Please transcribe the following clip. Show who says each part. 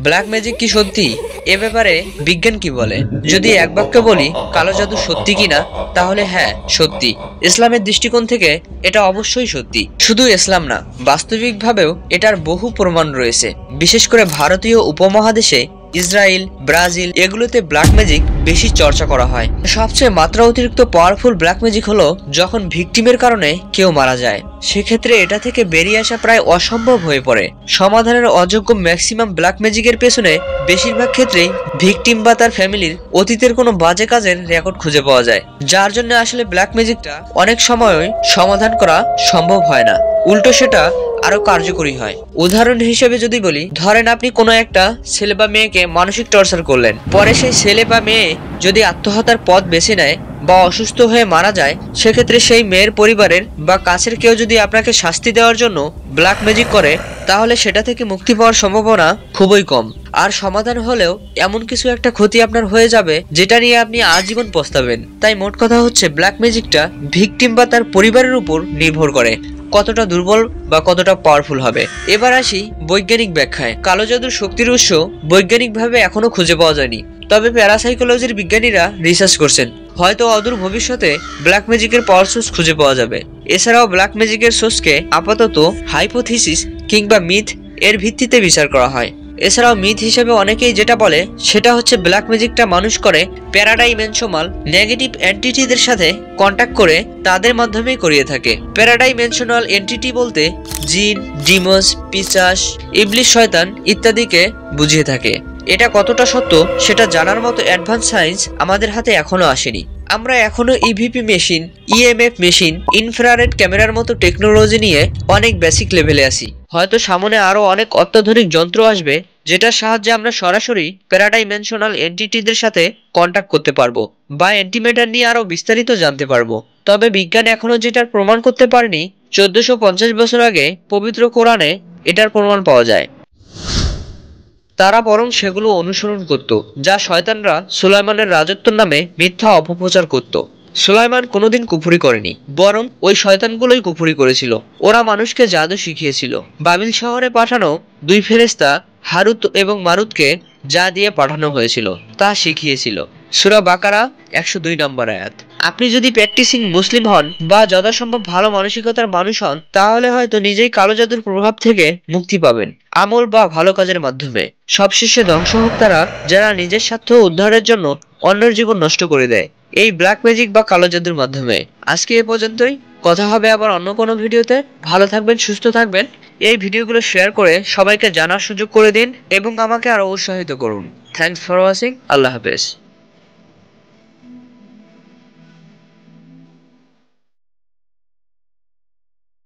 Speaker 1: Black magic কি সত্যি? এ ব্যাপারে বিজ্ঞান কি বলে? যদি এক বাক্যে বলি কালো জাদু সত্যি কিনা, তাহলে হ্যাঁ, সত্যি। ইসলামের দৃষ্টিকোণ থেকে এটা অবশ্যই সত্যি। শুধু ইসলাম না, বাস্তবিকভাবেও এটার বহু প্রমাণ রয়েছে। বিশেষ করে ভারতীয় উপমহাদেশে, ইসরায়েল, ব্রাজিল এগুলোতে ব্ল্যাক ম্যাজিক বেশি চর্চা করা হয়। সবচেয়ে মাত্রা অতিরিক্ত পাওয়ারফুল ব্ল্যাক ম্যাজিক হলো যখন ভিকটিমের কারণে কেউ মারা যায়। সেক্ষেত্রে এটা থেকে বেরিয়ে আসা প্রায় অসম্ভব হয়ে পড়ে। সমাধানের অযোগ্য ম্যাক্সিমাম ব্ল্যাক ম্যাজিকের পেছনে বেশিরভাগ ক্ষেত্রেই ভিকটিম বা তার ফ্যামিলির অতীতের কোনো বাজে কাজের রেকর্ড খুঁজে পাওয়া যায়, যার জন্য আসলে ব্ল্যাক ম্যাজিকটা অনেক সময়ই সমাধান করা সম্ভব হয় না, উল্টো সেটা আরো কার্যকরী হয়। উদাহরণ হিসেবে যদি বলি, ধরেন আপনি কোনো একটা ছেলে বা মেয়েকে মানসিক টর্চার করলেন, পরে সেই ছেলে বা মেয়ে যদি আত্মহত্যার পথ বেছে নেয় বা অসুস্থ হয়ে মারা যায়, সেক্ষেত্রে সেই মেয়ের পরিবারের বা কাছের কেউ যদি আপনাকে শাস্তি দেওয়ার জন্য ব্ল্যাক ম্যাজিক করে, তাহলে সেটা থেকে মুক্তি পাওয়ার সম্ভাবনা খুবই কম। আর সমাধান হলেও এমন কিছু একটা ক্ষতি আপনার হয়ে যাবে যেটা নিয়ে আপনি আজীবন পস্তাবেন। তাই মোট কথা হচ্ছে, ব্ল্যাক ম্যাজিকটা ভিকটিম বা তার পরিবারের উপর নির্ভর করে কতটা দুর্বল বা কতটা পাওয়ারফুল হবে। এবার আসি বৈজ্ঞানিক ব্যাখ্যায়। কালো জাদুর শক্তির উৎস বৈজ্ঞানিকভাবে এখনো খুঁজে পাওয়া যায়নি, তবে প্যারাসাইকোলজির বিজ্ঞানীরা রিসার্চ করছেন। হয়তো অদূর ভবিষ্যতে ব্ল্যাক ম্যাজিকের পাওয়ার সোর্স খুঁজে পাওয়া যাবে। এছাড়াও ব্ল্যাক ম্যাজিকের সোর্সকে আপাতত হাইপোথিসিস কিংবা মিথ এর ভিত্তিতে বিচার করা হয়। এছাড়াও মিথ হিসেবে অনেকেই যেটা বলে সেটা হচ্ছে, ব্ল্যাক ম্যাজিকটা মানুষ করে প্যারাডাইমেনশনাল নেগেটিভ এন্টিটিদের সাথে কন্ট্যাক্ট করে তাদের মাধ্যমেই করিয়ে থাকে। প্যারাডাইমেনশনাল এন্টিটি বলতে জিন, ডিমস, পিশাচ, ইবলিশ, শয়তান ইত্যাদিকে বুঝিয়ে থাকে। এটা কতটা সত্য সেটা জানার মতো অ্যাডভান্স সায়েন্স আমাদের হাতে এখনো আসেনি। আমরা এখনো EVP machine, EMF machine, infrared ক্যামেরার মতো টেকনোলজি নিয়ে অনেক বেসিক লেভেলে আছি। হয়তো সামনে আরো অনেক অত্যাধুনিক যন্ত্র আসবে যেটার সাহায্যে আমরা সরাসরি প্যারাডাইমেনশনাল এন্টিটিদের সাথে কন্ট্যাক্ট করতে পারবো বা অ্যান্টিম্যাটার নিয়ে আরো বিস্তারিত জানতে পারবো। তবে বিজ্ঞান এখনো যেটার প্রমাণ করতে পারেনি, 1450 বছর আগে পবিত্র কোরআনে এটার প্রমাণ পাওয়া যায়। তারা বরং সেগুলো অনুসরণ করত, যা শয়তানরা সুলাইমানের রাজত্বের নামে মিথ্যা অপপ্রচার করত। সুলাইমান কোনোদিন কুফরি করেনি, বরং ওই শয়তানগুলোই কুফরি করেছিল। ওরা মানুষকে জাদু শিখিয়েছিল। বাবিল শহরে পাঠানো দুই ফেরেশতা হারুত এবং মারুতকে যা দিয়ে পাঠানো হয়েছিল তা শিখিয়েছিল। সূরা বাকারা 102 নম্বর আয়াত। আপনি যদি প্র্যাকটিসিং মুসলিম হন বা যথাসম্ভব ভালো মানসিকতার মানুষ হন, তাহলে হয়তো নিজেই কালো জাদুর প্রভাব থেকে মুক্তি পাবেন আমল বা ভালো কাজের মাধ্যমে। সবশেষে ধ্বংস হোক তারা যারা নিজের স্বার্থ উদ্ধারের জন্য অন্যের জীবন নষ্ট করে দেয় এই ব্ল্যাক ম্যাজিক বা কালো জাদুর মাধ্যমে। আজকে এ পর্যন্তই, কথা হবে আবার অন্য কোনো ভিডিওতে। ভালো থাকবেন, সুস্থ থাকবেন। এই ভিডিওগুলো শেয়ার করে সবাইকে জানার সুযোগ করে দিন এবং আমাকে আরো উৎসাহিত করুন। Thanks for watching. আল্লাহ হাফেজ।